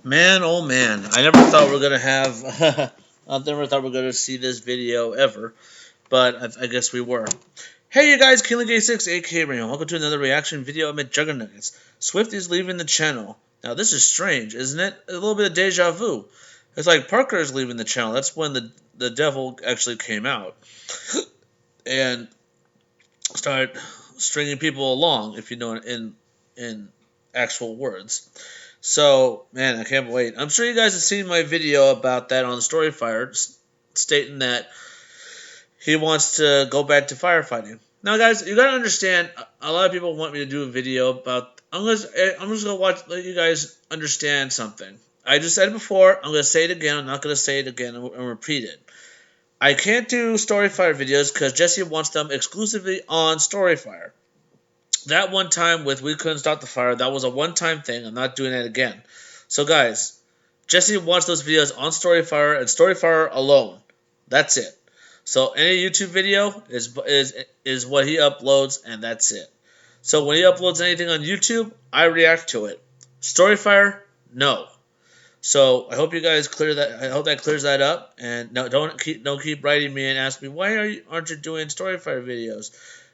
Man, oh man, I never thought we are gonna have. I never thought we are gonna see this video ever, but I guess we were. Hey, you guys, KillingGay6, aka Raymond. Welcome to another reaction video of Mcjuggernuggets. Swift is leaving the channel. Now, this is strange, isn't it? A little bit of deja vu. It's like Parker is leaving the channel. That's when the devil actually came out and started stringing people along, if you know in actual words. So, man, I can't wait. I'm sure you guys have seen my video about that on Storyfire, stating that he wants to go back to firefighting. Now, guys, you gotta understand. A lot of people want me to do a video about. I'm just gonna let you guys understand something. I just said it before. I'm gonna say it again. I'm not gonna say it again and repeat it. I can't do Storyfire videos because Jesse wants them exclusively on Storyfire. That one time with We Couldn't Stop the Fire, that was a one-time thing. I'm not doing that again. So, guys, Jesse wants those videos on Storyfire and Storyfire alone. That's it. So any YouTube video is what he uploads, and that's it. So when he uploads anything on YouTube, I react to it. Storyfire, no. So I hope you guys clear that. I hope that clears that up. And no, don't keep writing me and ask me why aren't you doing Storyfire videos?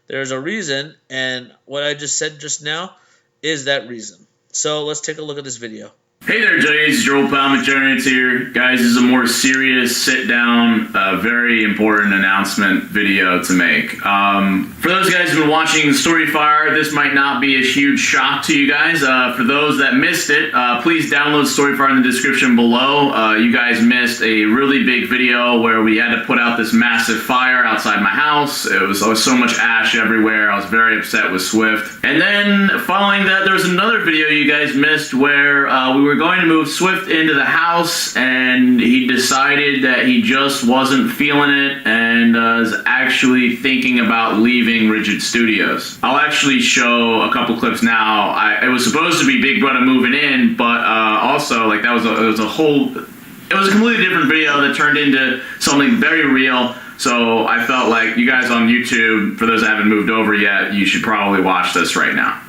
There's a reason, and what I just said just now is that reason. So let's take a look at this video. Hey there, Jays. Your old pal Mcjuggernuggets here. Guys, this is a more serious, sit-down, very important announcement video to make. For those guys who've been watching Storyfire, this might not be a huge shock to you guys. For those that missed it, please download Storyfire in the description below. You guys missed a really big video where we had to put out this massive fire outside my house. It was so much ash everywhere. I was very upset with Swift. And then, following that, there was another video you guys missed where we were going to move Swift into the house, and he decided that he just wasn't feeling it and is actually thinking about leaving Rigid Studios. I'll actually show a couple clips now. It was supposed to be Big Brother moving in, but also like it was a completely different video that turned into something very real. So I felt like you guys on YouTube, for those that haven't moved over yet, you should probably watch this right now.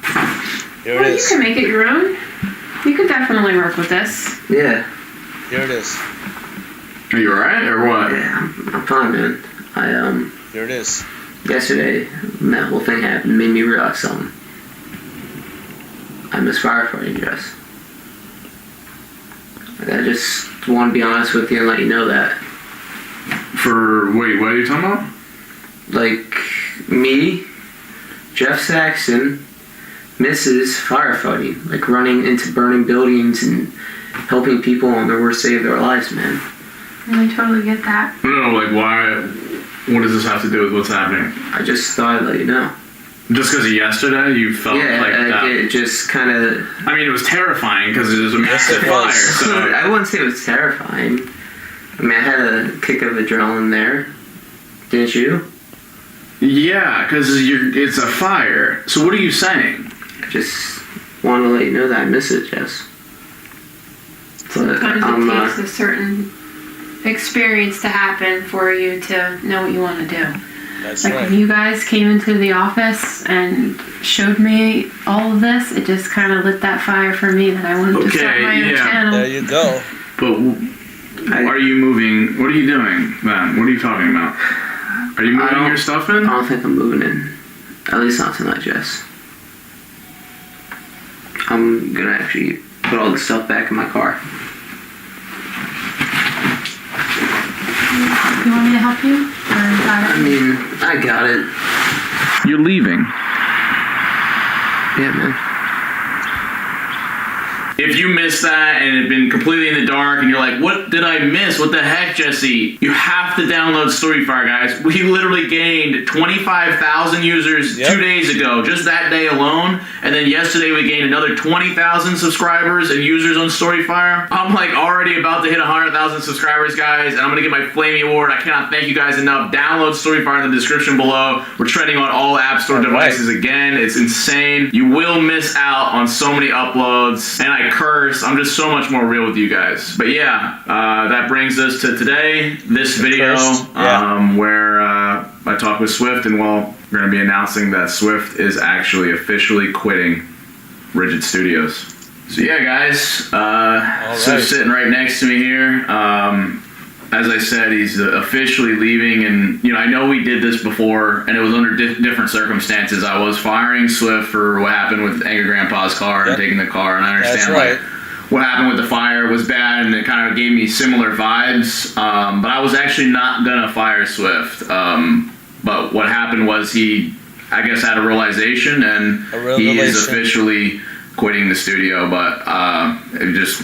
Here it is. You can make it your own. You could definitely work with this. Yeah. Here it is. Are you alright, or what? Yeah, I'm fine, man. Here it is. Yesterday, when that whole thing happened, made me realize something. I miss firefighting, Jess. Like, I just want to be honest with you and let you know that. Wait, what are you talking about? Like, me, Jeff Saxon, misses firefighting, like running into burning buildings and helping people on their worst day of their lives, man. I totally get that. No, like why? What does this have to do with what's happening? I just thought I'd let you know. Just because of yesterday, you felt like that? It just kind of... I mean, it was terrifying because it was a massive fire. So I wouldn't say it was terrifying. I mean, I had a kick of adrenaline there. Didn't you? yeah, because it's a fire. So what are you saying? I just want to let you know that I miss it, Jess. Sometimes it takes a certain experience to happen for you to know what you want to do. That's like right. when you guys came into the office and showed me all of this, it just kind of lit that fire for me that I wanted to start my own channel. There you go. But are you moving? What are you doing, man? What are you talking about? Are you moving your stuff in? I don't think I'm moving in. At least not tonight, Jess. I'm gonna actually put all the stuff back in my car. You want me to help you? Or you got it? I mean, I got it. You're leaving. Yeah, man. If you missed that and have been completely in the dark and you're like, what did I miss? What the heck, Jesse? You have to download Storyfire, guys. We literally gained 25,000 users 2 days ago, just that day alone. And then yesterday we gained another 20,000 subscribers and users on Storyfire. I'm like already about to hit 100,000 subscribers, guys, and I'm gonna get my Flamey Award. I cannot thank you guys enough. Download Storyfire in the description below. We're trending on all App Store devices again. It's insane. You will miss out on so many uploads, and I curse. I'm just so much more real with you guys. But yeah, that brings us to today. This video where I talked with Swift, and well, we're going to be announcing that Swift is actually officially quitting Rigid Studios. So yeah, guys, so right. sitting right next to me here, as I said, he's officially leaving, and I know we did this before, and it was under different circumstances. I was firing Swift for what happened with Angry Grandpa's car and taking the car, and I understand That's right. what happened with the fire was bad, and it kind of gave me similar vibes. But I was actually not gonna fire Swift. But what happened was he, I guess, had a realization, and he is officially quitting the studio. But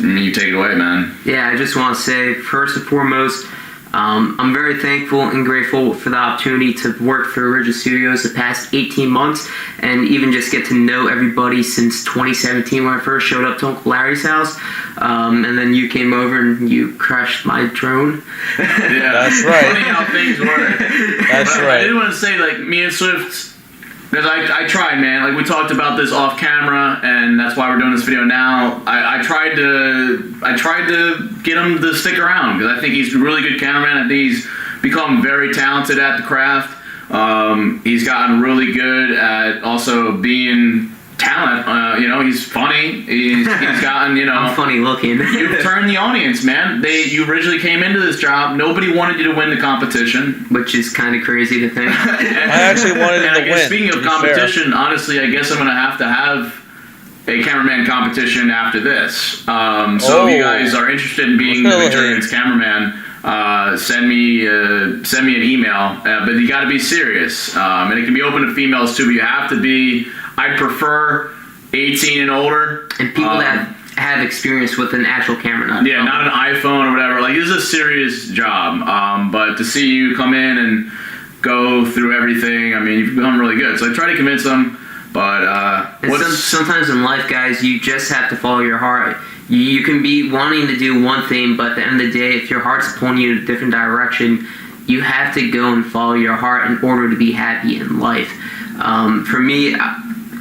you take it away, man. Yeah, I just want to say, first and foremost, I'm very thankful and grateful for the opportunity to work for Origin Studios the past 18 months and even just get to know everybody since 2017 when I first showed up to Uncle Larry's house. And then you came over and you crashed my drone. Yeah, that's right. Funny how things work. That's right. I did want to say, like, me and Swift, because I tried, man. Like, we talked about this off camera, and that's why we're doing this video now. I tried to get him to stick around because I think he's a really good cameraman. I think he's become very talented at the craft. He's gotten really good at also being talent. He's funny. He's gotten, I'm funny looking. You've turned the audience, man. You originally came into this job. Nobody wanted you to win the competition, which is kind of crazy to think. I actually wanted him to win. Speaking of competition, honestly, I guess I'm going to have a cameraman competition after this. So if you guys are interested in being the Mcjuggernuggets cameraman, send me an email. But you got to be serious, and it can be open to females too. But you have to be. I prefer 18 and older, and people that have experience with an actual camera. Not an iPhone or whatever. Like, this is a serious job. But to see you come in and go through everything, I mean, you've become really good. So I try to convince them. But sometimes in life, guys, you just have to follow your heart. You can be wanting to do one thing, but at the end of the day, if your heart's pulling you in a different direction, you have to go and follow your heart in order to be happy in life. For me,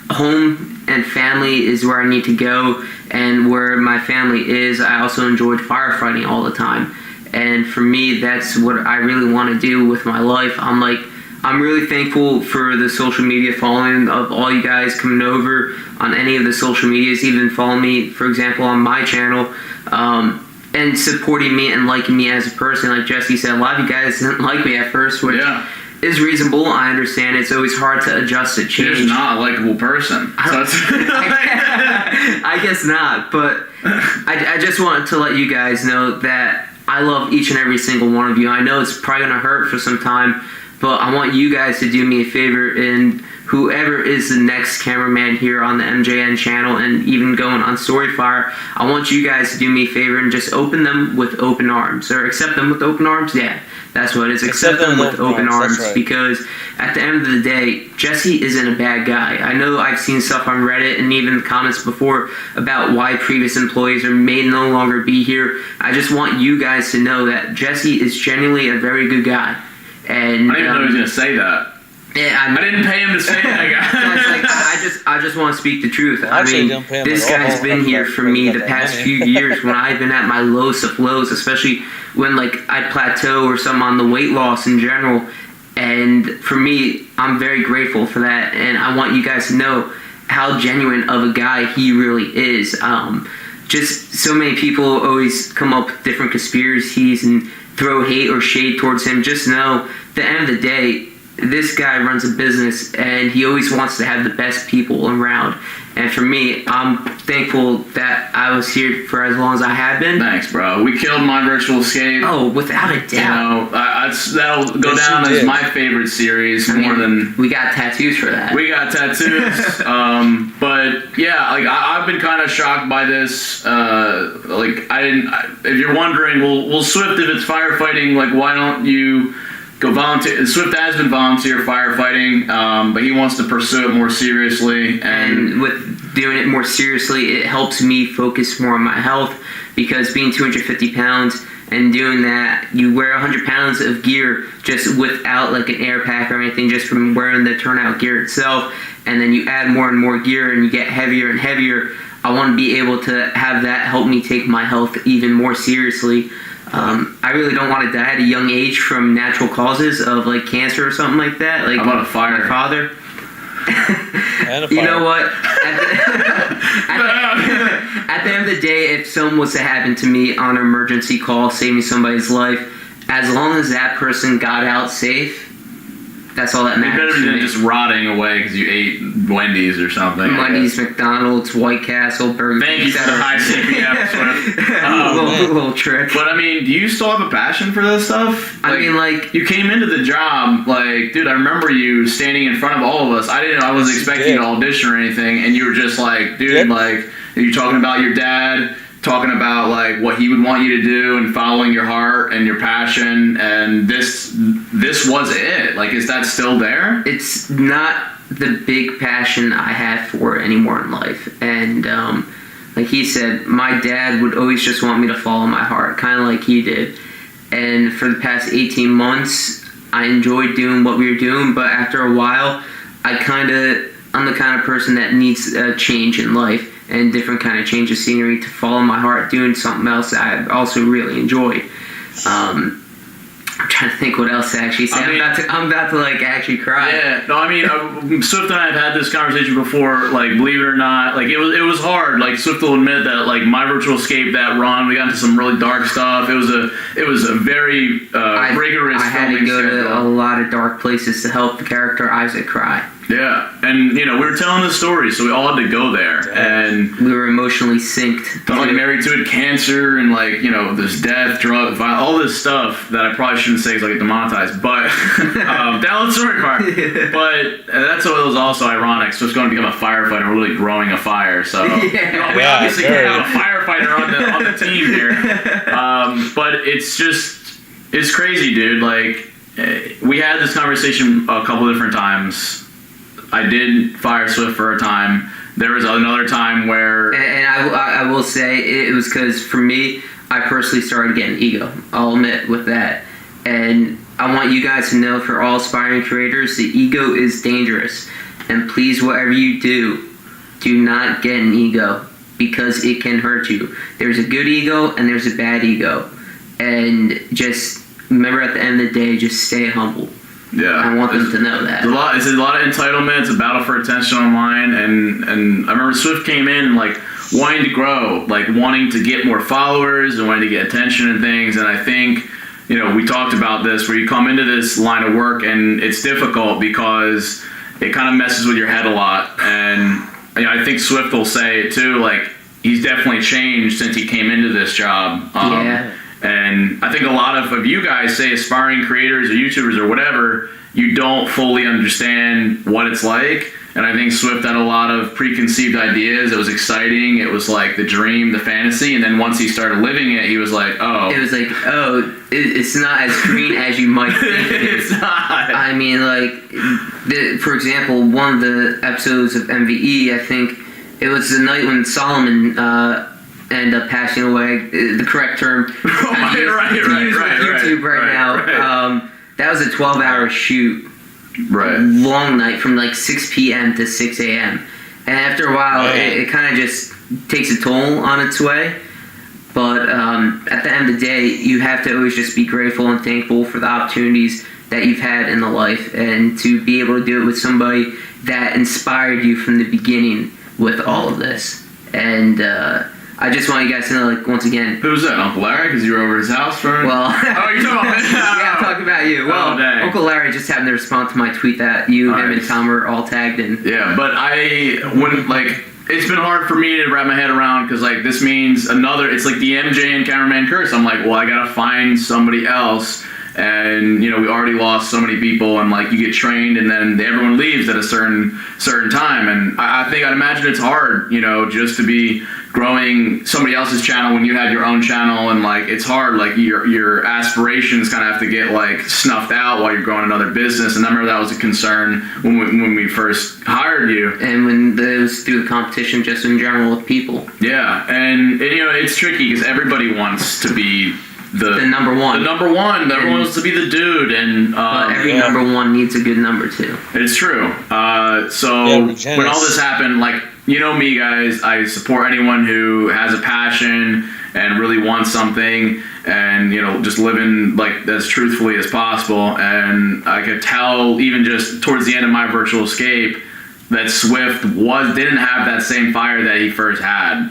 home and family is where I need to go, and where my family is, I also enjoyed firefighting all the time. And for me, that's what I really want to do with my life. I'm really thankful for the social media following of all you guys coming over on any of the social medias, even following me, for example, on my channel, and supporting me and liking me as a person. Like Jesse said, a lot of you guys didn't like me at first, which is reasonable. I understand it's always hard to adjust to change. You're not a likable person. I guess not, but I just wanted to let you guys know that I love each and every single one of you. I know it's probably going to hurt for some time, but I want you guys to do me a favor, and whoever is the next cameraman here on the MJN channel and even going on Storyfire, I want you guys to do me a favor and just open them with open arms, or accept them with open arms. Yeah, that's what it is. Accept them with open arms, right. Because at the end of the day, Jesse isn't a bad guy. I know I've seen stuff on Reddit and even comments before about why previous employees may no longer be here. I just want you guys to know that Jesse is genuinely a very good guy. And I didn't know he was going to say that. Yeah, I didn't pay him to say that, guys. I just want to speak the truth. I Actually, mean, this guy's been here for me the past few years when I've been at my lowest of lows, especially when I plateau or something on the weight loss in general. And for me, I'm very grateful for that, and I want you guys to know how genuine of a guy he really is. Just so many people always come up with different conspiracies and throw hate or shade towards him. Just know, at the end of the day, this guy runs a business, and he always wants to have the best people around. And for me, I'm thankful that I was here for as long as I have been. Thanks, bro. We killed My Virtual Escape. Oh, without a doubt. That'll go down as my favorite series more than... We got tattoos for that. We got tattoos. But yeah, I've been kind of shocked by this. If you're wondering, well, Swift, if it's firefighting, why don't you go volunteer? Swift has been volunteer firefighting, but he wants to pursue it more seriously. And with doing it more seriously, it helps me focus more on my health, because being 250 pounds and doing that, you wear 100 pounds of gear just without an air pack or anything, just from wearing the turnout gear itself, and then you add more and more gear and you get heavier and heavier. I want to be able to have that help me take my health even more seriously. I really don't want to die at a young age from natural causes of cancer or something like that. How about a fire? My father. And a You fire. know what? At the end of the day, if someone was to happen to me on an emergency call, saving somebody's life, as long as that person got out safe, that's all that You're matters. better to than me. just rotting away because you ate Wendy's or something. Wendy's, McDonald's, White Castle, Burger King. Thank you for the high CPM, Swift. little trick. But I mean, do you still have a passion for this stuff? I mean, like, you came into the job, like, dude, I remember you standing in front of all of us. I wasn't expecting you to audition or anything, and you were just like, dude, like, you're talking about your dad, talking about like what he would want you to do and following your heart and your passion, and this was it. Like, is that still there? it's not the big passion I have for it anymore in life. And like he said, my dad would always just want me to follow my heart, kind of like he did. And for the past 18 months, I enjoyed doing what we were doing, but after a while, I'm the kind of person that needs a change in life and different kind of change of scenery to follow my heart, doing something else that I also really enjoy. I'm trying to think what else to actually say. I'm about to like actually cry. Yeah, no, I mean, Swift and I have had this conversation before. Like, believe it or not, like it was hard. Like, Swift will admit that, like, my virtual escape, that run, we got into some really dark stuff. It was a very rigorous. I had to filming go schedule. to a lot of dark places to help the character Isaac cry. Yeah, and we were telling the story, so we all had to go there, and We were emotionally synced. like married to it, cancer, and like this death, drug, violence, all this stuff that I probably shouldn't say because I get demonetized. But down the story part. But that's what was also ironic. So it's going to become a firefighter. We're really growing a fire. So we obviously can't have a firefighter on the team here. But it's crazy, dude. Like, we had this conversation a couple different times. I did fire Swift for a time. There was another time where... And I will say, it was because, for me, I personally started getting ego. I'll admit with that. And I want you guys to know, for all aspiring creators, the ego is dangerous. And please, whatever you do not get an ego, because it can hurt you. There's a good ego and there's a bad ego. And just remember, at the end of the day, just stay humble. Yeah, I want them to know that. It's a lot of entitlement. It's a battle for attention online, and I remember Swift came in like wanting to grow, like wanting to get more followers and wanting to get attention and things. And I think we talked about this, where you come into this line of work and it's difficult because it kind of messes with your head a lot. And I think Swift will say it too. Like, he's definitely changed since he came into this job. Yeah. And I think a lot of you guys, say aspiring creators or YouTubers or whatever, you don't fully understand what it's like. And I think Swift had a lot of preconceived ideas. It was exciting. It was like the dream, the fantasy. And then once he started living it, he was like, oh. It was like, it's not as green as you might think it is. It's not. I mean, like, for example, one of the episodes of MVE, I think it was the night when Solomon ended up passing away. The correct term. Right. YouTube right now. That was a 12-hour shoot. Right. Long night from like 6 p.m. to 6 a.m. And after a while, it kind of just takes a toll on its way. But at the end of the day, you have to always just be grateful and thankful for the opportunities that you've had in the life, and to be able to do it with somebody that inspired you from the beginning with all of this. And I just want you guys to know, like, once again. Who was that? Uncle Larry? Because you were over his house for... Well... oh, you're talking about... yeah, I'm talking about you. Well, Uncle Larry just happened to respond to my tweet that him and Tom were all tagged in. Yeah, but I wouldn't, like... It's been hard for me to wrap my head around, because, like, this means it's like the MJ and Cameraman curse. I'm like, well, I gotta find somebody else. And, we already lost so many people, and, like, you get trained, and then everyone leaves at a certain time. And I'd imagine it's hard, just to be growing somebody else's channel when you had your own channel, and, like, it's hard. Like, your aspirations kind of have to get, like, snuffed out while you're growing another business. And I remember that was a concern when we first hired you. And when it was through the competition, just in general with people. Yeah, and it's tricky because everybody wants to be the number one. The number one. Everyone wants to be the dude, and but every number one needs a good number two. It's true. So when all this happened, like, me, guys, I support anyone who has a passion and really wants something, and just living like as truthfully as possible. And I could tell, even just towards the end of my virtual escape, that Swift didn't have that same fire that he first had.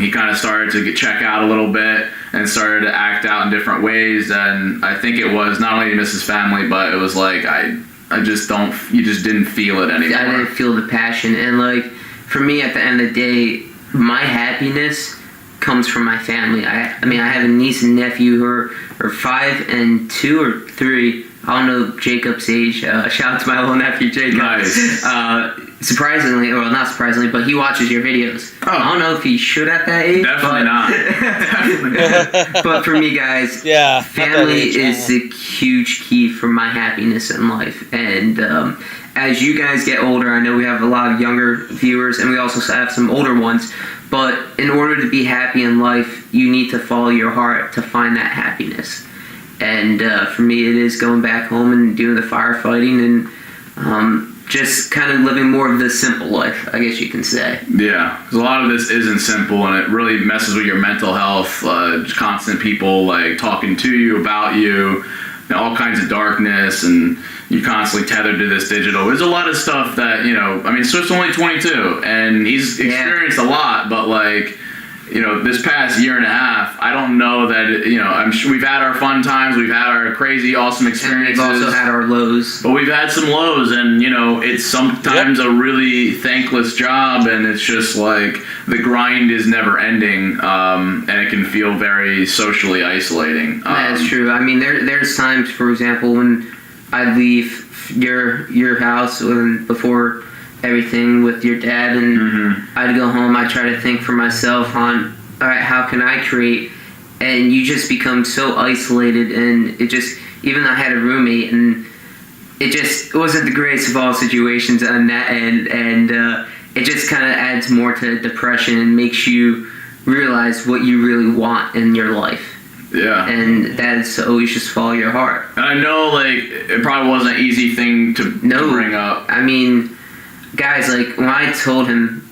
He kind of started to check out a little bit and started to act out in different ways, and I think it was not only miss his family, but it was like you just didn't feel it anymore. I didn't feel the passion, and like for me, at the end of the day, my happiness comes from my family. I mean, I have a niece and nephew who are 5 and 2 or 3. I don't know Jacob's age. Shout out to my little nephew Jacob. Nice. Surprisingly, well, not surprisingly, but he watches your videos. Oh. I don't know if he should at that age. Definitely not. Definitely not. But for me, guys, Yeah, family is the huge key for my happiness in life. And as you guys get older, I know we have a lot of younger viewers, and we also have some older ones. But in order to be happy in life, you need to follow your heart to find that happiness. And for me, it is going back home and doing the firefighting and just kind of living more of the simple life, I guess you can say. Yeah, 'cause a lot of this isn't simple, and it really messes with your mental health. Constant people like talking to you, about you, all kinds of darkness, and you're constantly tethered to this digital. There's a lot of stuff that, I mean, Swift's only 22, and he's experienced a lot, but like, this past year and a half, I don't know that, I'm sure we've had our fun times, we've had our crazy, awesome experiences. And we've also had our lows. But we've had some lows, and, it's sometimes a really thankless job, and it's just like the grind is never ending, and it can feel very socially isolating. That's true. I mean, there's times, for example, when I leave your house before everything with your dad, and I'd go home, I'd try to think for myself on, all right, how can I create? And you just become so isolated, and it just, even though I had a roommate, and it wasn't the greatest of all situations on that end, and it just kind of adds more to depression and makes you realize what you really want in your life. Yeah. And that's to always just follow your heart. And I know, like, it probably wasn't an easy thing to bring up. I mean, guys, like, when I told him,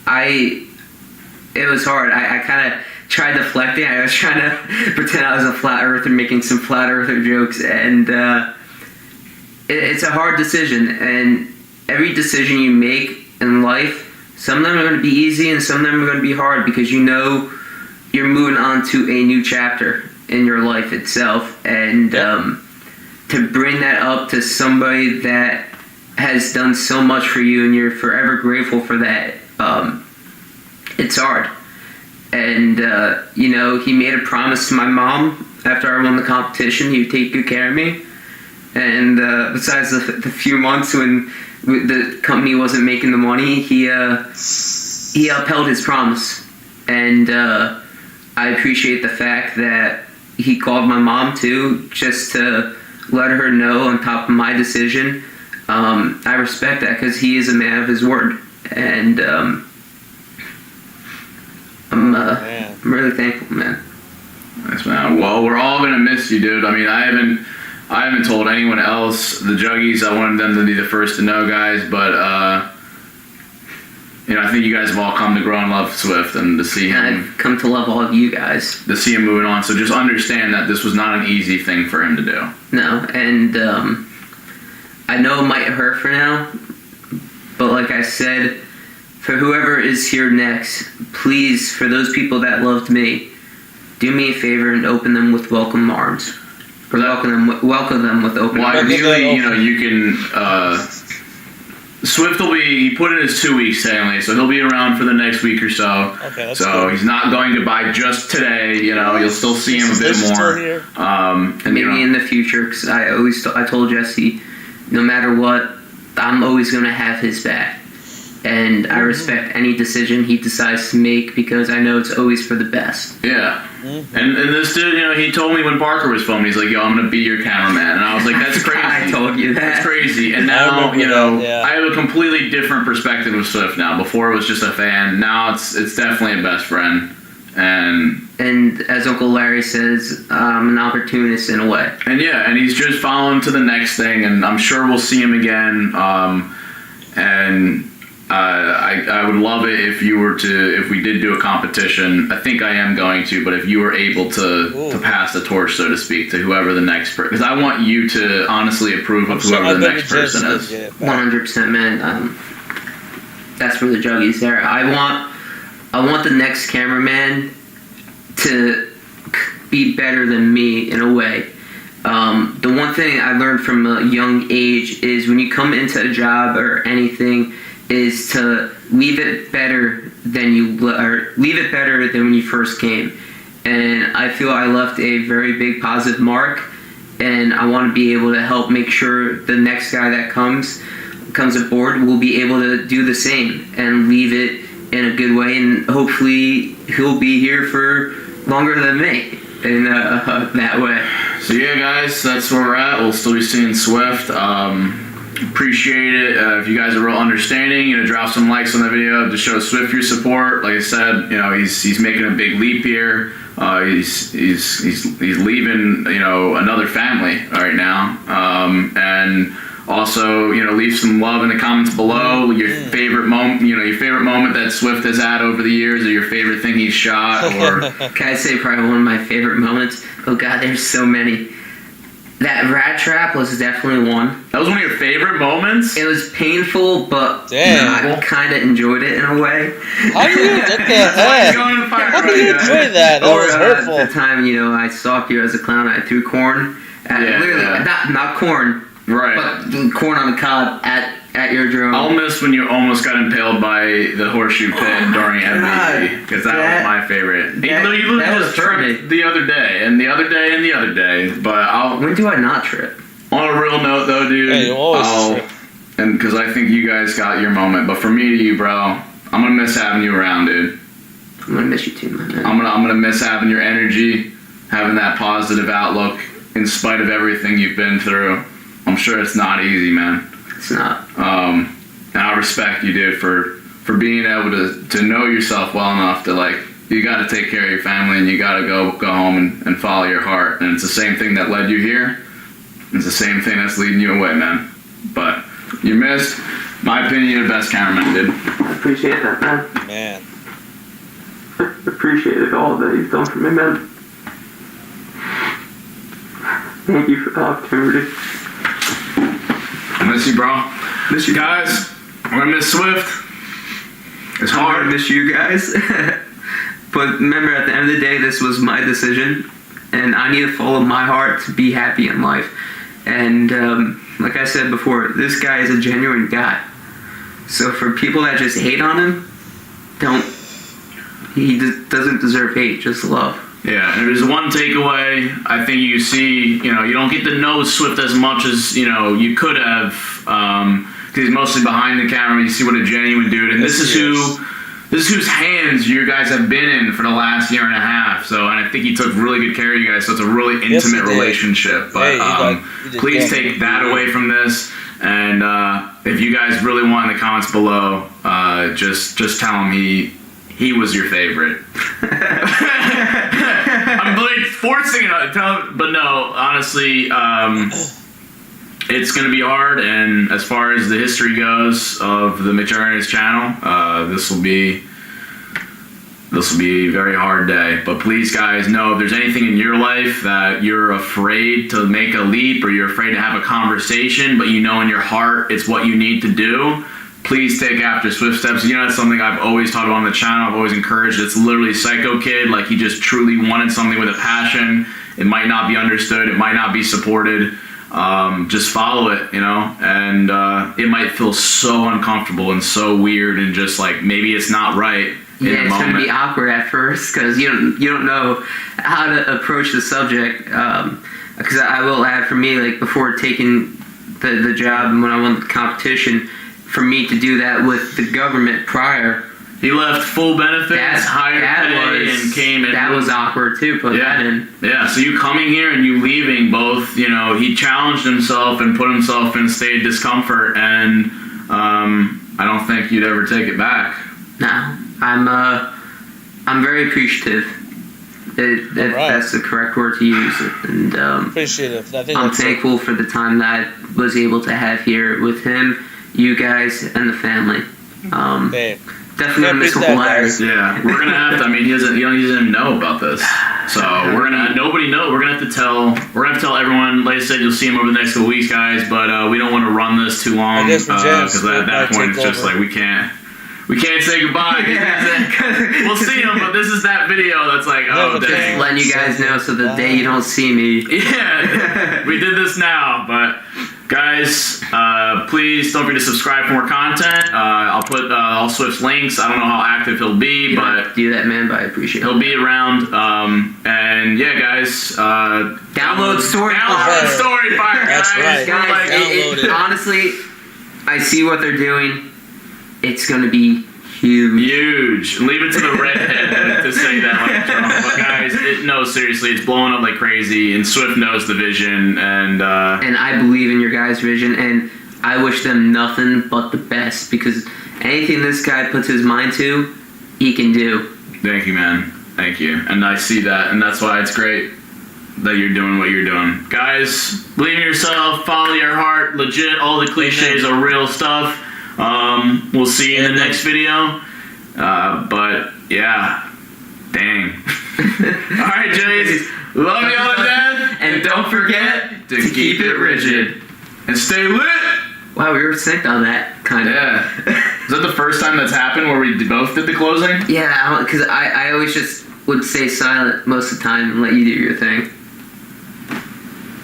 it was hard. I kind of tried deflecting. I was trying to pretend I was a flat earther, making some flat earther jokes, and it's a hard decision. And every decision you make in life, some of them are going to be easy and some of them are going to be hard, because you're moving on to a new chapter in your life itself. And to bring that up to somebody that has done so much for you and you're forever grateful for that, it's hard. And he made a promise to my mom after I won the competition he would take good care of me. And besides the few months when the company wasn't making the money, he upheld his promise. And I appreciate the fact that he called my mom too, just to let her know on top of my decision. I respect that, because he is a man of his word, and I'm really thankful, man. Nice, man. Well, we're all gonna miss you, dude. I mean, I haven't told anyone else. The Juggies, I wanted them to be the first to know, guys, but I think you guys have all come to grow and love Swift, and to see him. I've come to love all of you guys. To see him moving on, so just understand that this was not an easy thing for him to do. No, and I know it might hurt for now, but like I said, for whoever is here next, please, for those people that loved me, do me a favor and open them with welcome arms. Or welcome them with open arms. Well, ideally, you can... Swift he put in his 2 weeks anyway, so he'll be around for the next week or so. Okay, that's so cool. He's not going to buy just today. You'll still see him a bit more. And maybe in the future, because I told Jesse, no matter what, I'm always going to have his back. And I respect any decision he decides to make, because I know it's always for the best. Yeah. And this dude, he told me when Parker was filming, he's like, yo, I'm going to be your cameraman. And I was like, that's crazy. I told you that. That's crazy. And now, I have a completely different perspective of Swift now. Before it was just a fan. Now it's definitely a best friend. And as Uncle Larry says, an opportunist in a way. And he's just following to the next thing, and I'm sure we'll see him again. I would love it if we did do a competition. I think I am going to, but if you were able to pass the torch, so to speak, to whoever the next person, because I want you to honestly approve of whoever the next person is. 100%, man. that's where the Juggies there. I want the next cameraman to be better than me in a way. The one thing I learned from a young age is when you come into a job or anything, is to leave it better than when you first came. And I feel I left a very big positive mark, and I want to be able to help make sure the next guy that comes aboard will be able to do the same and leave it in a good way, and hopefully he'll be here for longer than me in that way. So yeah, guys, that's where we're at. We'll still be seeing Swift. Appreciate it if you guys are real understanding. Drop some likes on the video to show Swift your support. Like I said, he's making a big leap here. He's leaving another family right now, and also leave some love in the comments below. Your favorite moment, that Swift has had over the years, or your favorite thing he's shot. Or can I say probably one of my favorite moments? Oh God, there's so many. That rat trap was definitely one. That was one of your favorite moments? It was painful, but Damn. I kind of enjoyed it in a way. How do you enjoy that? That was hurtful. At the time, I stalked you as a clown. I threw corn at not corn, right? But corn on the cob at your drone. I'll miss when you almost got impaled by the horseshoe pit during MVP, because that was my favorite. Even though you just tripped the other day, and the other day, and the other day. But when do I not trip? On a real note, though, dude. Hey, you always trip. And because I think you guys got your moment. But for me to you, bro, I'm gonna miss having you around, dude. I'm gonna miss you too, my man. I'm gonna miss having your energy, having that positive outlook in spite of everything you've been through. I'm sure it's not easy, man. It's not. And I respect you, dude, for being able to know yourself well enough to, you got to take care of your family, and you got to go home and follow your heart. And it's the same thing that led you here. It's the same thing that's leading you away, man. But you missed. My opinion, you're the best cameraman, dude. I appreciate that, man. Man. Appreciate all that you've done for me, man. Thank you for the opportunity. I miss you, bro. Miss you guys. I'm gonna miss Swift. It's hard. I miss you guys. But remember, at the end of the day, this was my decision, and I need to follow my heart to be happy in life. And like I said before, this guy is a genuine guy. So for people that just hate on him, he doesn't deserve hate, just love. Yeah, and there's one takeaway. I think you see, you don't get to know Swift as much as, you could have, because he's mostly behind the camera. You see what a genuine dude, and this is whose hands you guys have been in for the last year and a half. So, and I think he took really good care of you guys. So it's a really intimate relationship. But please take that away from this. And if you guys really want in the comments below, just tell him he was your favorite. I'm forcing it on him, but no, honestly, it's going to be hard. And as far as the history goes of the Mcjuggernuggets channel, this will be a very hard day. But please, guys, know if there's anything in your life that you're afraid to make a leap, or you're afraid to have a conversation, but in your heart it's what you need to do, please take after Swift steps. That's something I've always taught about on the channel. I've always encouraged. It's literally Psycho Kid. He just truly wanted something with a passion. It might not be understood. It might not be supported. Just follow it, and it might feel so uncomfortable and so weird, and just maybe it's not right. Yeah, it's going to be awkward at first, because you don't know how to approach the subject. Because I will add, for me, before taking the job and when I won the competition, for me to do that with the government prior, he left full benefits, higher pay, and came in. That was awkward too. Put that in. Yeah. So you coming here and you leaving, both. He challenged himself and put himself in a state of discomfort, and I don't think you'd ever take it back. No, I'm very appreciative. That's the correct word to use, and appreciative. I'm thankful for the time that I was able to have here with him, you guys, and the family. Definitely gonna miss Larry. Yeah, we're gonna have to. I mean, he doesn't even know about this, so nobody knows. We're gonna have to tell everyone. Like I said, you'll see him over the next couple weeks, guys. But we don't want to run this too long, because at that point it's just we can't. We can't say goodbye. We'll see him, but this is that video that's like, oh, dang. Letting you guys know so the day you don't see me. Yeah, we did this now, but guys, please don't forget to subscribe for more content. I'll put all Swift's links. I don't know how active he'll be, but do that, man. But I appreciate it. He'll be around. And yeah, guys, download Storyfire. Download Storyfire, guys. That's right. Guys, Download it. Honestly, I see what they're doing. It's gonna be huge. Leave it to the redhead to say that like Trump. But guys, no, seriously, it's blowing up like crazy, and Swift knows the vision, and I believe in your guys' vision, and I wish them nothing but the best, because anything this guy puts his mind to, he can do. Thank you, man. Thank you. And I see that, and that's why it's great that you're doing what you're doing. Guys, believe in yourself, follow your heart, legit, all the cliches are real stuff. We'll see you in the next video. But yeah, dang. All right, Jays. Love you all to death. And don't forget to keep it rigid. And stay lit. Wow, we were synced on that, kind of. Yeah. Is that the first time that's happened where we both did the closing? Yeah, because I always just would stay silent most of the time and let you do your thing.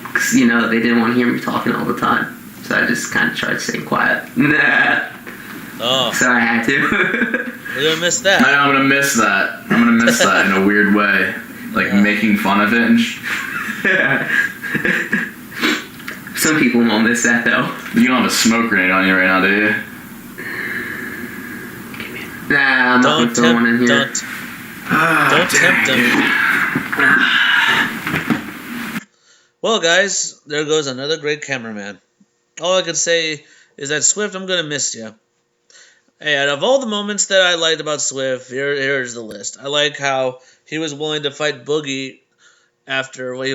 Because, they didn't want to hear me talking all the time. So I just kind of tried staying quiet. Nah. Oh. So I had to. We're going to miss that. I'm going to miss that. I'm going to miss that in a weird way. Like making fun of it and Some people won't miss that, though. You don't have a smoke grenade on you right now, do you? Nah, I'm not going to throw one in here. Don't tempt them. Well, guys, there goes another great cameraman. All I can say is that Swift, I'm going to miss you. Hey, out of all the moments that I liked about Swift, here's the list. I like how he was willing to fight Boogie after they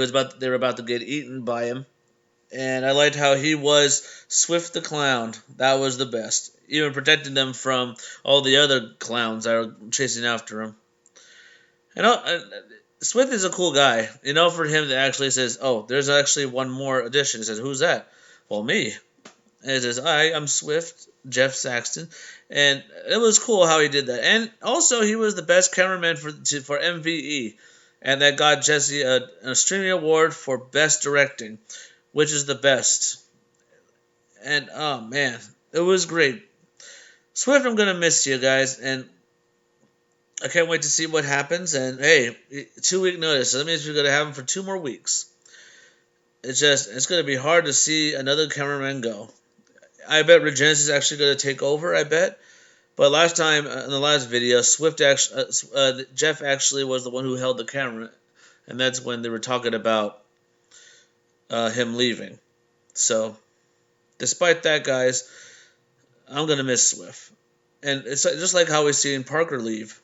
were about to get eaten by him. And I liked how he was Swift the Clown. That was the best. Even protecting them from all the other clowns that were chasing after him. And Swift is a cool guy. For him to actually says, oh, there's actually one more addition. He says, who's that? Well, me. And it says, I'm Swift, Jeff Saxton. And it was cool how he did that. And also, he was the best cameraman for MVE. And that got Jesse an Australian Award for Best Directing, which is the best. And, oh, man, it was great. Swift, I'm going to miss you guys. And I can't wait to see what happens. And, hey, 2-week notice. So that means we're going to have him for 2 more weeks. It's going to be hard to see another cameraman go. I bet Regenis is actually going to take over, I bet. But last time, in the last video, Jeff actually was the one who held the camera. And that's when they were talking about him leaving. So, despite that, guys, I'm going to miss Swift. And it's just like how we've seen Parker leave.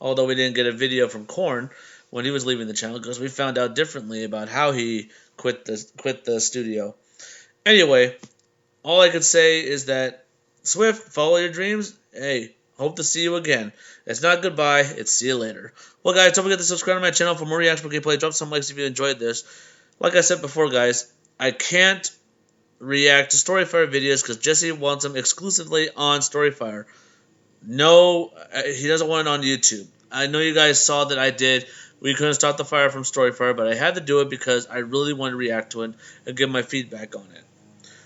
Although we didn't get a video from Korn when he was leaving the channel, because we found out differently about how he quit the studio. Anyway, all I could say is that Swift, follow your dreams. Hey, hope to see you again. It's not goodbye, it's see you later. Well, guys, don't forget to subscribe to my channel for more reaction gameplay. Drop some likes if you enjoyed this. Like I said before, guys, I can't react to Storyfire videos because Jesse wants them exclusively on Storyfire. No, he doesn't want it on YouTube. I know you guys saw that I did. We couldn't stop the fire from Storyfire, but I had to do it because I really wanted to react to it and give my feedback on it.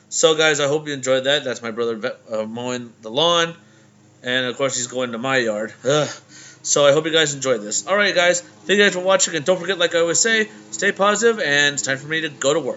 So, guys, I hope you enjoyed that. That's my brother mowing the lawn. And, of course, he's going to my yard. Ugh. So I hope you guys enjoyed this. All right, guys. Thank you guys for watching. And don't forget, like I always say, stay positive, and it's time for me to go to work.